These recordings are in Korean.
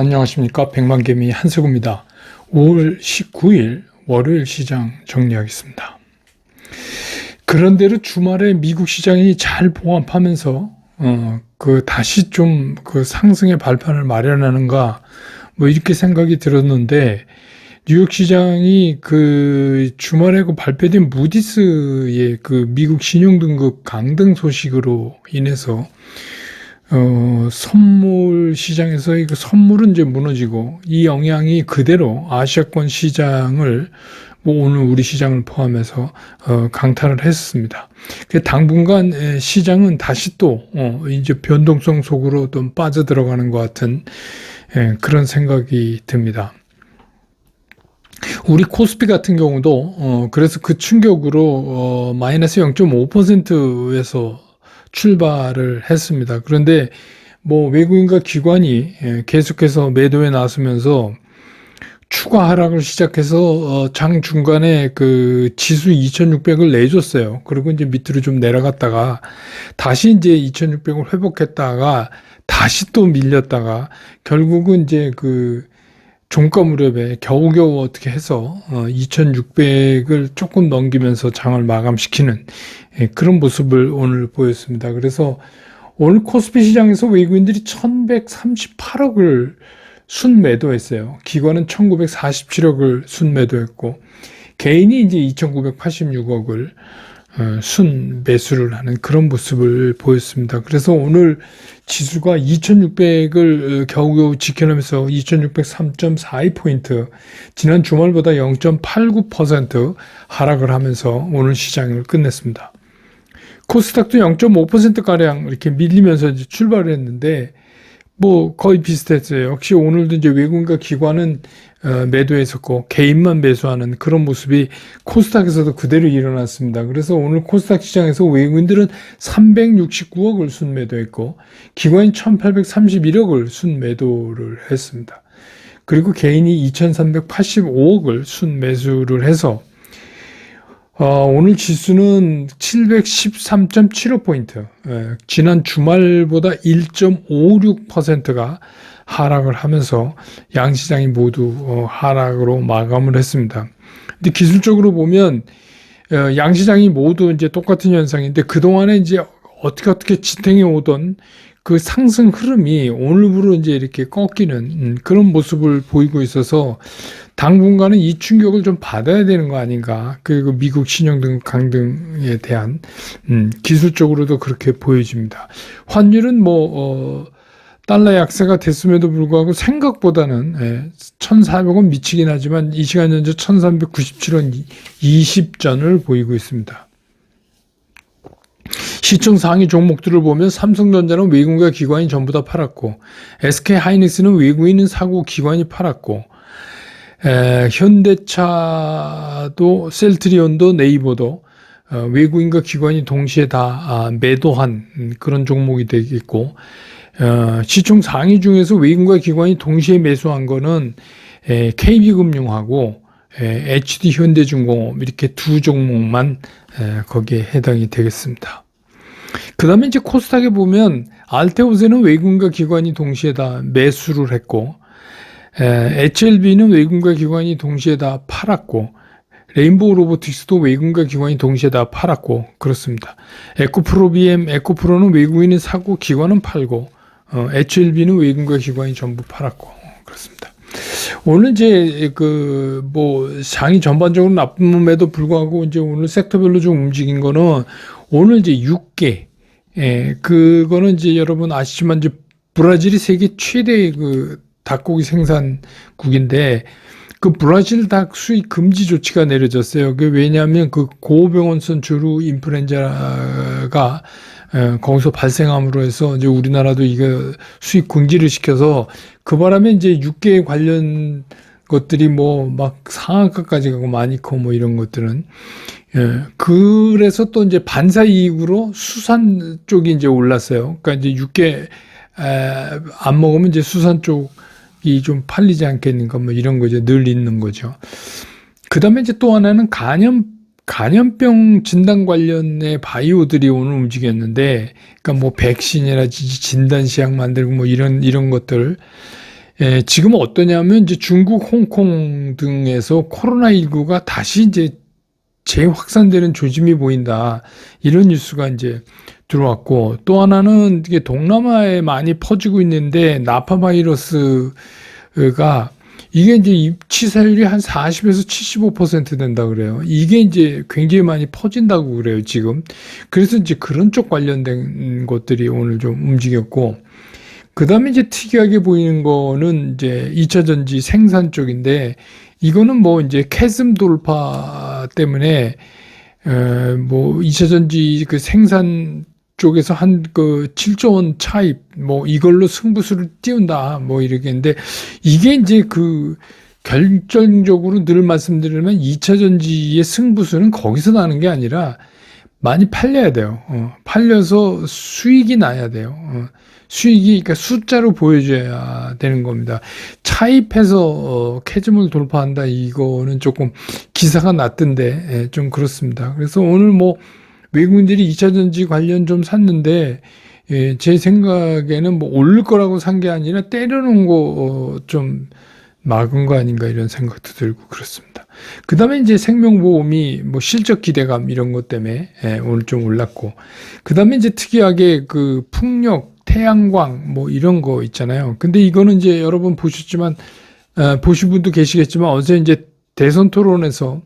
안녕하십니까. 백만개미 한석우입니다. 5월 19일 월요일 시장 정리하겠습니다. 그런대로 주말에 미국 시장이 잘 봉합하면서 다시 좀 상승의 발판을 마련하는가 이렇게 생각이 들었는데, 뉴욕 시장이 주말에 발표된 무디스의 미국 신용등급 강등 소식으로 인해서 선물 시장에서 선물은 이제 무너지고, 이 영향이 그대로 아시아권 시장을 오늘 우리 시장을 포함해서 강타를 했습니다. 당분간 시장은 다시 또 이제 변동성 속으로 좀 빠져들어가는 것 같은 그런 생각이 듭니다. 우리 코스피 같은 경우도 그래서 그 충격으로 마이너스 0.5%에서 출발을 했습니다. 그런데 외국인과 기관이 계속해서 매도에 나서면서 추가 하락을 시작해서 장 중간에 지수 2600을 내줬어요. 그리고 이제 밑으로 좀 내려갔다가 다시 이제 2600을 회복했다가 다시 또 밀렸다가 결국은 이제 종가 무렵에 겨우겨우 어떻게 해서 2600을 조금 넘기면서 장을 마감시키는 그런 모습을 오늘 보였습니다. 그래서 오늘 코스피 시장에서 외국인들이 1138억을 순매도했어요. 기관은 1947억을 순매도했고, 개인이 이제 2986억을 순매수를 하는 그런 모습을 보였습니다. 그래서 오늘 지수가 2600을 겨우겨우 지켜내면서 2603.42포인트, 지난 주말보다 0.89% 하락을 하면서 오늘 시장을 끝냈습니다. 코스닥도 0.5%가량 이렇게 밀리면서 이제 출발을 했는데, 거의 비슷했어요. 역시 오늘도 이제 외국인과 기관은 매도했었고, 개인만 매수하는 그런 모습이 코스닥에서도 그대로 일어났습니다. 그래서 오늘 코스닥 시장에서 외국인들은 369억을 순매도했고, 기관이 1831억을 순매도를 했습니다. 그리고 개인이 2385억을 순매수를 해서 오늘 지수는 713.75포인트, 지난 주말보다 1.56%가 하락을 하면서 양시장이 모두 하락으로 마감을 했습니다. 근데 기술적으로 보면 양시장이 모두 이제 똑같은 현상인데, 그동안에 이제 어떻게 지탱해 오던 그 상승 흐름이 오늘부로 이제 이렇게 꺾이는 그런 모습을 보이고 있어서 당분간은 이 충격을 좀 받아야 되는 거 아닌가. 그리고 미국 신용등급 강등에 대한 기술적으로도 그렇게 보여집니다. 환율은 달러 약세가 됐음에도 불구하고 생각보다는 1,400원 미치긴 하지만 이 시간 현재 1,397원 20전을 보이고 있습니다. 시총 상위 종목들을 보면 삼성전자는 외국인과 기관이 전부 다 팔았고, SK하이닉스는 외국인은 사고 기관이 팔았고, 현대차도 셀트리온도 네이버도 외국인과 기관이 동시에 다 매도한 그런 종목이 되겠고, 시총 상위 중에서 외국인과 기관이 동시에 매수한 거는 KB금융하고 HD현대중공업 이렇게 두 종목만 거기에 해당이 되겠습니다. 그 다음에 이제 코스닥에 보면 알테오세는 외국인과 기관이 동시에 다 매수를 했고, HLB는 외국인과 기관이 동시에 다 팔았고, 레인보우 로보틱스도 외국인과 기관이 동시에 다 팔았고 그렇습니다. 에코프로 에코프로는 외국인이 사고 기관은 팔고, HLB는 외국인과 기관이 전부 팔았고 그렇습니다. 오늘 이제 장이 전반적으로 나쁨에도 불구하고 이제 오늘 섹터별로 좀 움직인 거는, 오늘 이제 육개, 그거는 이제 여러분 아시지만 이제 브라질이 세계 최대의 닭고기 생산국인데, 브라질 닭 수입 금지 조치가 내려졌어요. 왜냐하면 고병원성 주루 인플루엔자가 거기서 발생함으로 해서 이제 우리나라도 이거 수입 금지를 시켜서, 그 바람에 이제 육계 관련 것들이 상한가까지 가고 마니커 이런 것들은, 그래서 또 이제 반사 이익으로 수산 쪽이 이제 올랐어요. 그러니까 이제 육계 안 먹으면 이제 수산 쪽이 좀 팔리지 않겠는가 이런 거죠. 늘 있는 거죠. 그 다음에 이제 또 하나는 간염병 진단 관련의 바이오들이 오늘 움직였는데, 그러니까 백신이라든지 진단시약 만들고 이런 것들, 지금 어떠냐면 이제 중국, 홍콩 등에서 코로나19가 다시 이제 재확산되는 조짐이 보인다. 이런 뉴스가 이제 들어왔고, 또 하나는 이게 동남아에 많이 퍼지고 있는데 나파 바이러스가 이게 이제 치사율이 한 40에서 75% 된다 그래요. 이게 이제 굉장히 많이 퍼진다고 그래요, 지금. 그래서 이제 그런 쪽 관련된 것들이 오늘 좀 움직였고, 그 다음에 이제 특이하게 보이는 거는 이제 2차 전지 생산 쪽인데, 이거는 뭐 이제 캐즘 돌파 때문에, 뭐 2차 전지 그 생산 쪽에서 한 그 7조 원 차입, 뭐 이걸로 승부수를 띄운다, 뭐 이러겠는데, 이게 이제 그 결정적으로 늘 말씀드리면 2차 전지의 승부수는 거기서 나는 게 아니라 많이 팔려야 돼요. 팔려서 수익이 나야 돼요. 수익이, 그러니까 숫자로 보여줘야 되는 겁니다. 차입해서 캐즘을 돌파한다, 이거는 조금 기사가 났던데, 좀 그렇습니다. 그래서 오늘 뭐 외국인들이 2차 전지 관련 좀 샀는데, 제 생각에는 뭐 오를 거라고 산 게 아니라 때려놓은 거 좀 막은 거 아닌가, 이런 생각도 들고 그렇습니다. 그 다음에 이제 생명보험이 뭐 실적 기대감 이런 것 때문에 오늘 좀 올랐고, 그 다음에 이제 특이하게 그 풍력, 태양광 뭐 이런 거 있잖아요. 근데 이거는 이제 여러분 보셨지만, 보신 분도 계시겠지만 어제 이제 대선 토론에서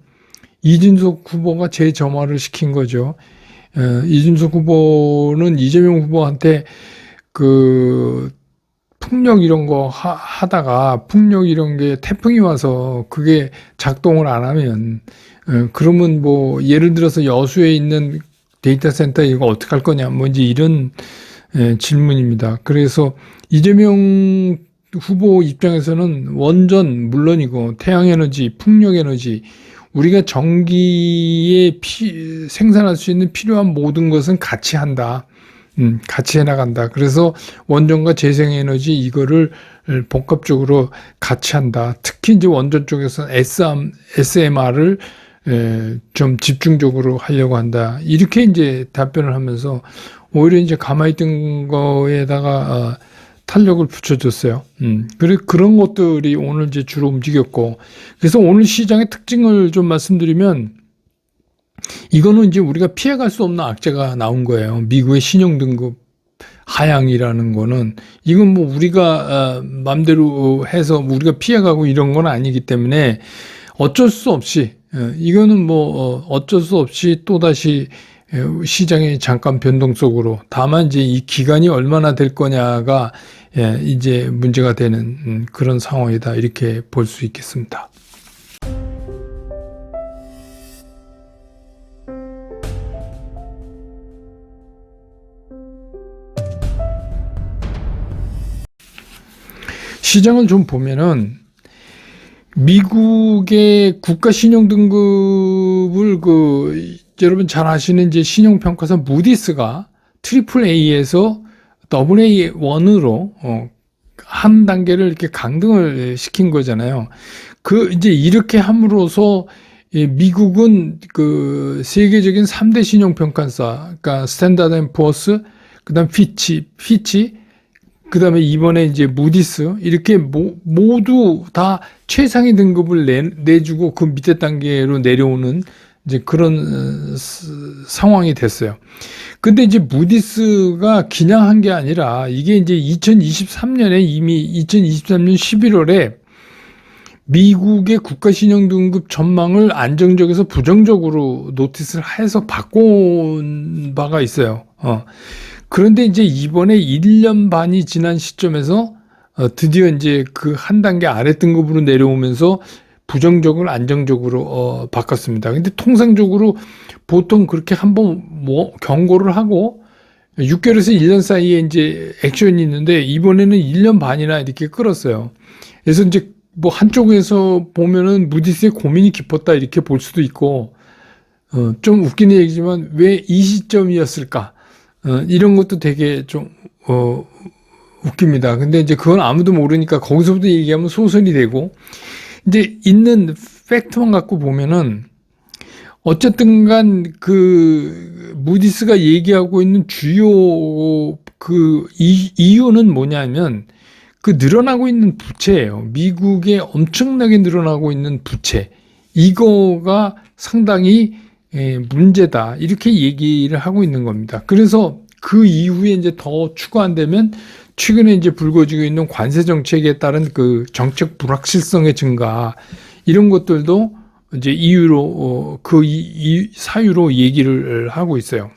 이준석 후보가 재점화를 시킨 거죠. 이준석 후보는 이재명 후보한테 그 풍력 이런 거 하다가 풍력 이런 게 태풍이 와서 그게 작동을 안 하면, 그러면 뭐 예를 들어서 여수에 있는 데이터 센터 이거 어떻게 할 거냐, 뭐 이제 이런 질문입니다. 그래서 이재명 후보 입장에서는 원전 물론이고 태양에너지, 풍력에너지, 우리가 전기에 생산할 수 있는 필요한 모든 것은 같이 한다. 같이 해나간다. 그래서 원전과 재생에너지 이거를 복합적으로 같이 한다. 특히 이제 원전 쪽에서는 SMR을 좀 집중적으로 하려고 한다. 이렇게 이제 답변을 하면서 오히려 이제 가만히 있던 거에다가 탄력을 붙여줬어요. 그런 것들이 오늘 이제 주로 움직였고, 그래서 오늘 시장의 특징을 좀 말씀드리면, 이거는 이제 우리가 피해갈 수 없는 악재가 나온 거예요. 미국의 신용등급 하향이라는 거는, 이건 뭐 우리가 맘대로 해서 우리가 피해가고 이런 건 아니기 때문에 어쩔 수 없이, 이거는 뭐 어쩔 수 없이 또다시 시장의 잠깐 변동 속으로, 다만 이제 이 기간이 얼마나 될 거냐가 이제 문제가 되는 그런 상황이다, 이렇게 볼 수 있겠습니다. 시장을 좀 보면은 미국의 국가 신용 등급을 여러분 잘 아시는 이제 신용평가사 무디스가 트리플 A에서 더블 A1으로 한 단계를 이렇게 강등을 시킨 거잖아요. 이제 이렇게 함으로써 미국은 그 세계적인 3대 신용평가사, 그러니까 스탠다드 앤 푸어스, 그다음 피치, 그다음에 이번에 이제 무디스, 이렇게 모두 다 최상위 등급을 내주고 그 밑에 단계로 내려오는 이제 그런 상황이 됐어요. 근데 이제 무디스가 그냥 한 게 아니라 이게 이제 2023년에 이미 2023년 11월에 미국의 국가신용등급 전망을 안정적에서 부정적으로 노티스를 해서 바꾼 바가 있어요. 그런데 이제 이번에 1년 반이 지난 시점에서 드디어 이제 그 한 단계 아래 등급으로 내려오면서 부정적을 안정적으로 바꿨습니다. 근데 통상적으로 보통 그렇게 한번 뭐 경고를 하고 6개월에서 1년 사이에 이제 액션이 있는데 이번에는 1년 반이나 이렇게 끌었어요. 그래서 이제 뭐 한쪽에서 보면은 무디스의 고민이 깊었다, 이렇게 볼 수도 있고, 좀 웃기는 얘기지만 왜 이 시점이었을까? 이런 것도 되게 좀 웃깁니다. 근데 이제 그건 아무도 모르니까 거기서부터 얘기하면 소설이 되고, 이제 있는 팩트만 갖고 보면은 어쨌든 간 그 무디스가 얘기하고 있는 주요 그 이유는 뭐냐면, 그 늘어나고 있는 부채예요. 미국에 엄청나게 늘어나고 있는 부채. 이거가 상당히 문제다. 이렇게 얘기를 하고 있는 겁니다. 그래서 그 이후에 이제 더 추가한다면 최근에 이제 불거지고 있는 관세 정책에 따른 그 정책 불확실성의 증가 이런 것들도 이제 이유로 이 사유로 얘기를 하고 있어요.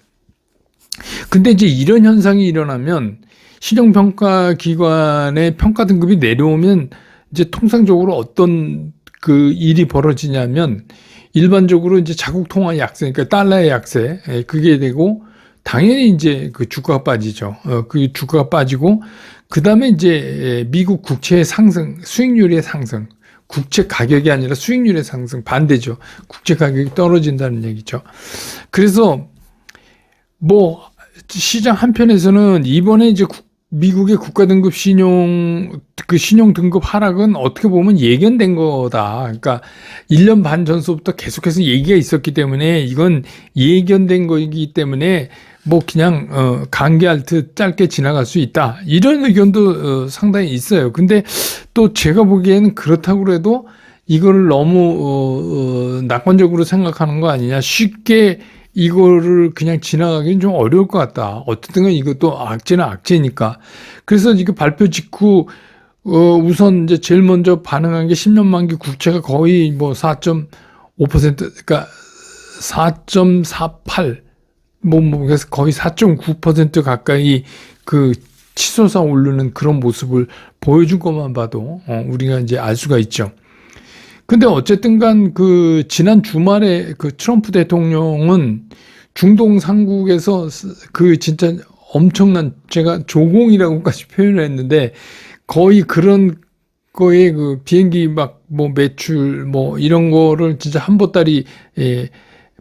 근데 이제 이런 현상이 일어나면 신용평가기관의 평가 등급이 내려오면 이제 통상적으로 어떤 그 일이 벌어지냐면 일반적으로 이제 자국 통화 약세, 그러니까 달러의 약세, 그게 되고 당연히 이제 그 주가가 빠지죠. 그 주가가 빠지고 그 다음에 이제 미국 국채의 상승, 수익률의 상승, 국채 가격이 아니라 수익률의 상승, 반대죠. 국채 가격이 떨어진다는 얘기죠. 그래서 뭐 시장 한편에서는 이번에 이제 미국의 국가등급 신용 등급 하락은 어떻게 보면 예견된 거다. 그러니까 1년 반 전서부터 계속해서 얘기가 있었기 때문에 이건 예견된 거이기 때문에 뭐 그냥 감기할 듯 짧게 지나갈 수 있다. 이런 의견도 상당히 있어요. 근데 또 제가 보기에는 그렇다고 해도 이거를 너무 낙관적으로 생각하는 거 아니냐. 쉽게 이거를 그냥 지나가기는 좀 어려울 것 같다. 어쨌든 이것도 악재는 악재니까. 그래서 이거 발표 직후 우선 이제 제일 먼저 반응한 게 10년 만기 국채가 거의 뭐 4.5% 그러니까 4.48 그래서 거의 4.9% 가까이 그 치솟아 오르는 그런 모습을 보여준 것만 봐도 우리가 이제 알 수가 있죠. 근데 어쨌든 간 그 지난 주말에 그 트럼프 대통령은 중동 상국에서 그 진짜 엄청난 제가 조공이라고까지 표현을 했는데 거의 그런 거에 그 비행기 막 뭐 매출 뭐 이런 거를 진짜 한 보따리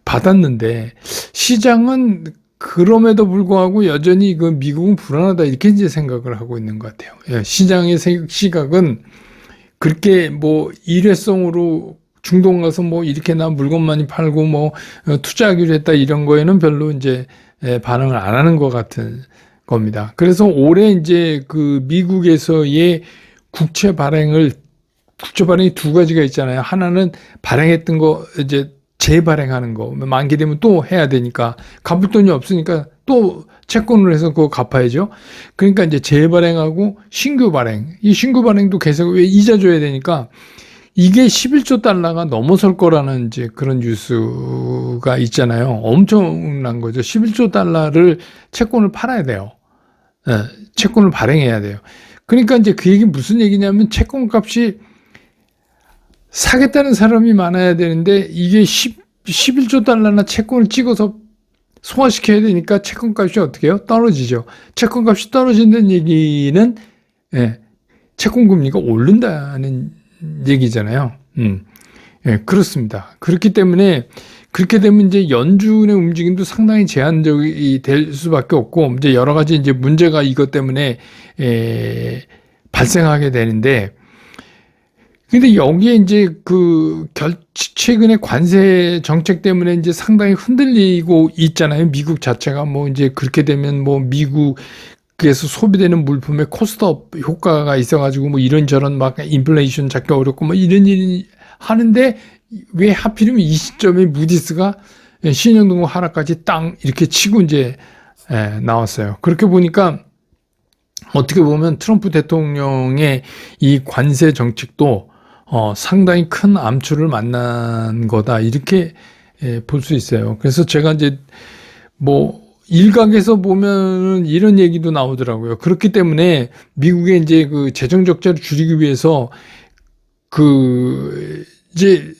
받았는데 시장은 그럼에도 불구하고 여전히 그 미국은 불안하다 이렇게 이제 생각을 하고 있는 것 같아요. 시장의 시각은 그렇게 뭐 일회성으로 중동 가서 뭐 이렇게 나 물건 많이 팔고 뭐 투자하기로 했다 이런 거에는 별로 이제 반응을 안 하는 것 같은 겁니다. 그래서 올해 이제 그 미국에서의 국채 발행이 두 가지가 있잖아요. 하나는 발행했던 거 이제 재발행하는 거 만기 되면 또 해야 되니까 갚을 돈이 없으니까 또 채권을 해서 그거 갚아야죠. 그러니까 이제 재발행하고 신규 발행. 이 신규 발행도 계속 왜 이자 줘야 되니까 이게 11조 달러가 넘어설 거라는 이제 그런 뉴스가 있잖아요. 엄청난 거죠. 11조 달러를 채권을 팔아야 돼요. 채권을 발행해야 돼요. 그러니까 이제 그 얘기 무슨 얘기냐면 채권 값이 사겠다는 사람이 많아야 되는데 이게 11조 달러나 채권을 찍어서 소화시켜야 되니까 채권값이 어떻게 해요? 떨어지죠. 채권값이 떨어진다는 얘기는 채권금리가 오른다는 얘기잖아요. 그렇습니다. 그렇기 때문에 그렇게 되면 이제 연준의 움직임도 상당히 제한적이 될 수밖에 없고 이제 여러 가지 이제 문제가 이것 때문에 발생하게 되는데 근데 여기에 이제 최근에 관세 정책 때문에 이제 상당히 흔들리고 있잖아요. 미국 자체가 뭐 이제 그렇게 되면 뭐 미국에서 소비되는 물품에 코스트업 효과가 있어가지고 뭐 이런저런 막 인플레이션 잡기 어렵고 뭐 이런 일이 하는데 왜 하필이면 이 시점에 무디스가 신용등급 하락까지 땅 이렇게 치고 이제 나왔어요. 그렇게 보니까 어떻게 보면 트럼프 대통령의 이 관세 정책도 상당히 큰 암초를 만난 거다 이렇게 볼 수 있어요. 그래서 제가 이제 뭐 일각에서 보면 이런 얘기도 나오더라고요. 그렇기 때문에 미국의 이제 그 재정 적자를 줄이기 위해서 이제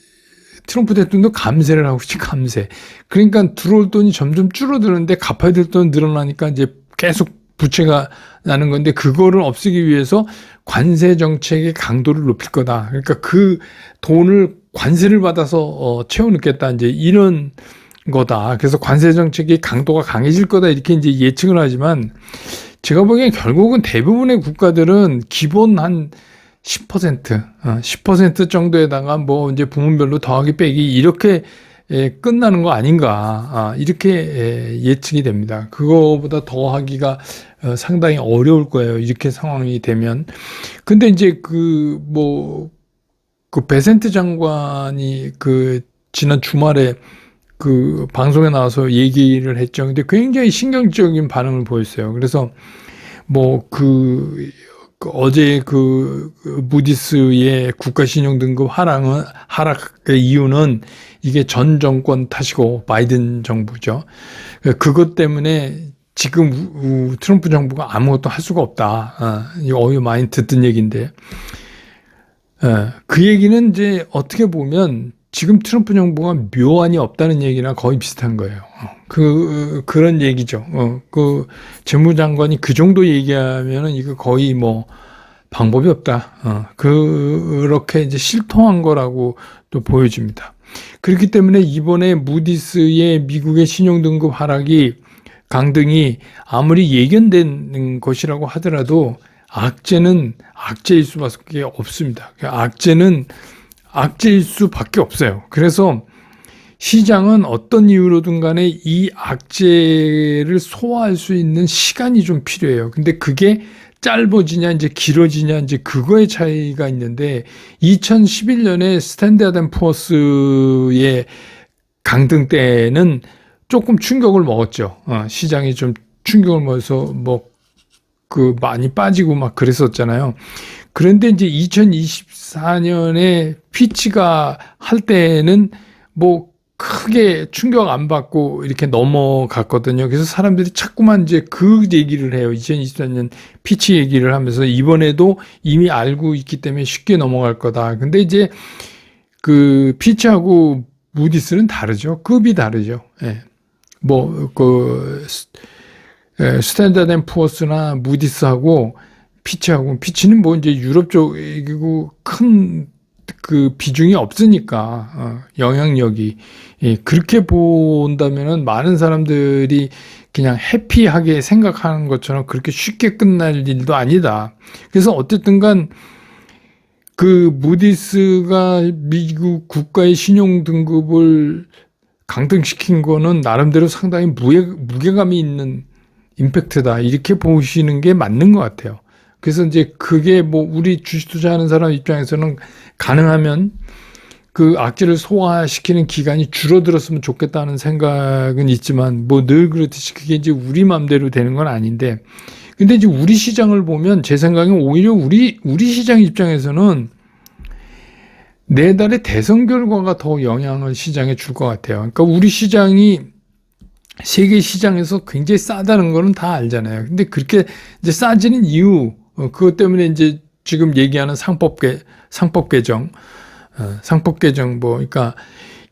트럼프 대통령도 감세를 하고 있지 감세. 그러니까 들어올 돈이 점점 줄어드는데 갚아야 될 돈은 늘어나니까 이제 계속 부채가 나는 건데 그거를 없애기 위해서 관세 정책의 강도를 높일 거다. 그러니까 그 돈을 관세를 받아서 채워넣겠다. 이제 이런 거다. 그래서 관세 정책의 강도가 강해질 거다. 이렇게 이제 예측을 하지만 제가 보기엔 결국은 대부분의 국가들은 기본 한 10% 정도에다가 뭐 이제 부문별로 더하기 빼기 이렇게 끝나는 거 아닌가 이렇게 예측이 됩니다. 그거보다 더 하기가 상당히 어려울 거예요. 이렇게 상황이 되면. 근데 이제 베센트 장관이 지난 주말에 방송에 나와서 얘기를 했죠. 근데 굉장히 신경적인 반응을 보였어요. 그래서 어제 무디스의 국가 신용 등급 하락의 이유는 이게 전 정권 탓이고 바이든 정부죠. 그것 때문에 지금 트럼프 정부가 아무것도 할 수가 없다. 이거 많이 듣던 얘기인데. 그 얘기는 이제 어떻게 보면 지금 트럼프 정부가 묘안이 없다는 얘기랑 거의 비슷한 거예요. 그런 얘기죠. 재무장관이 그 정도 얘기하면은 이거 거의 방법이 없다. 그렇게 이제 실토한 거라고 또 보여집니다. 그렇기 때문에 이번에 무디스의 미국의 신용등급 하락이 강등이 아무리 예견된 것이라고 하더라도 악재는 악재일 수밖에 없습니다. 악재는 악재일 수밖에 없어요. 그래서 시장은 어떤 이유로든 간에 이 악재를 소화할 수 있는 시간이 좀 필요해요. 근데 그게 짧아지냐 이제 길어지냐 이제 그거의 차이가 있는데 2011년에 스탠다드 앤 푸어스의 강등 때는 조금 충격을 먹었죠. 시장이 좀 충격을 먹어서 많이 빠지고 막 그랬었잖아요. 그런데 이제 2024년에 피치가 할 때는 크게 충격 안 받고 이렇게 넘어갔거든요. 그래서 사람들이 자꾸만 이제 그 얘기를 해요. 2024년 피치 얘기를 하면서 이번에도 이미 알고 있기 때문에 쉽게 넘어갈 거다. 근데 이제 피치하고 무디스는 다르죠. 급이 다르죠. 예. 스탠다드 앤 푸어스나 무디스하고 피치는 이제 유럽 쪽이고 큰 비중이 없으니까, 영향력이. 예, 그렇게 본다면은 많은 사람들이 그냥 해피하게 생각하는 것처럼 그렇게 쉽게 끝날 일도 아니다. 그래서 어쨌든 간 무디스가 미국 국가의 신용 등급을 강등시킨 거는 나름대로 상당히 무게감이 있는 임팩트다. 이렇게 보시는 게 맞는 것 같아요. 그래서 이제 그게 우리 주식 투자하는 사람 입장에서는 가능하면 그 악재를 소화시키는 기간이 줄어들었으면 좋겠다는 생각은 있지만 늘 그렇듯이 그게 이제 우리 맘대로 되는 건 아닌데, 근데 이제 우리 시장을 보면 제 생각엔 오히려 우리 시장 입장에서는 내달의 대선 결과가 더 영향을 시장에 줄 것 같아요. 그러니까 우리 시장이 세계 시장에서 굉장히 싸다는 거는 다 알잖아요. 근데 그렇게 이제 싸지는 이유, 그것 때문에 이제 지금 얘기하는 상법 개정, 그러니까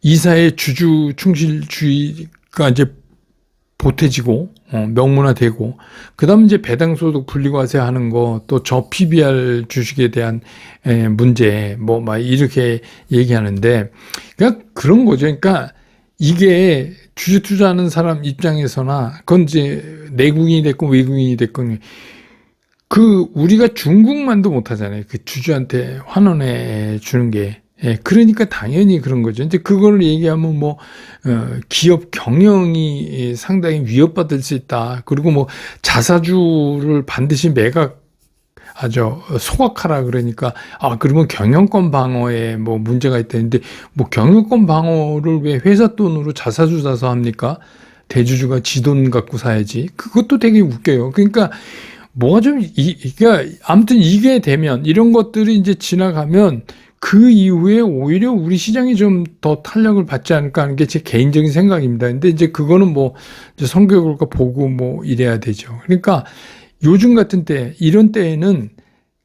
이사의 주주 충실주의가 이제 보태지고, 명문화되고, 그 다음에 이제 배당소득 분리과세 하는 거, 또 저 PBR 주식에 대한 문제, 이렇게 얘기하는데, 그런 거죠. 그러니까 이게 주식 투자하는 사람 입장에서나, 그건 이제 내국인이 됐건 외국인이 됐건, 우리가 중국만도 못하잖아요. 주주한테 환원해 주는 게. 예, 그러니까 당연히 그런 거죠. 이제 그걸 얘기하면 기업 경영이 상당히 위협받을 수 있다. 그리고 자사주를 반드시 소각하라 그러니까, 그러면 경영권 방어에 문제가 있다는데, 경영권 방어를 왜 회사 돈으로 자사주 사서 합니까? 대주주가 지 돈 갖고 사야지. 그것도 되게 웃겨요. 그러니까, 아무튼 이게 되면, 이런 것들이 이제 지나가면, 그 이후에 오히려 우리 시장이 좀 더 탄력을 받지 않을까 하는 게 제 개인적인 생각입니다. 근데 이제 그거는 이제 성격을 보고 이래야 되죠. 그러니까 요즘 같은 때, 이런 때에는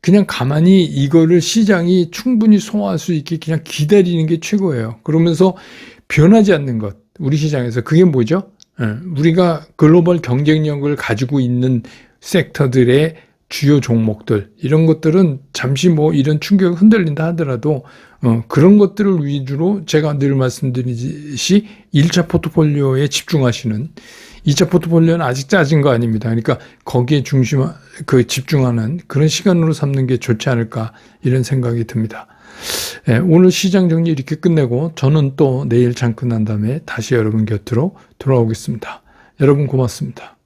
그냥 가만히 이거를 시장이 충분히 소화할 수 있게 그냥 기다리는 게 최고예요. 그러면서 변하지 않는 것, 우리 시장에서. 그게 뭐죠? 우리가 글로벌 경쟁력을 가지고 있는 섹터들의 주요 종목들, 이런 것들은 잠시 이런 충격이 흔들린다 하더라도 그런 것들을 위주로 제가 늘 말씀드리듯이 1차 포트폴리오에 집중하시는, 2차 포트폴리오는 아직 짜진 거 아닙니다. 그러니까 거기에 집중하는 그런 시간으로 삼는 게 좋지 않을까, 이런 생각이 듭니다. 예, 오늘 시장 정리 이렇게 끝내고 저는 또 내일 장 끝난 다음에 다시 여러분 곁으로 돌아오겠습니다. 여러분 고맙습니다.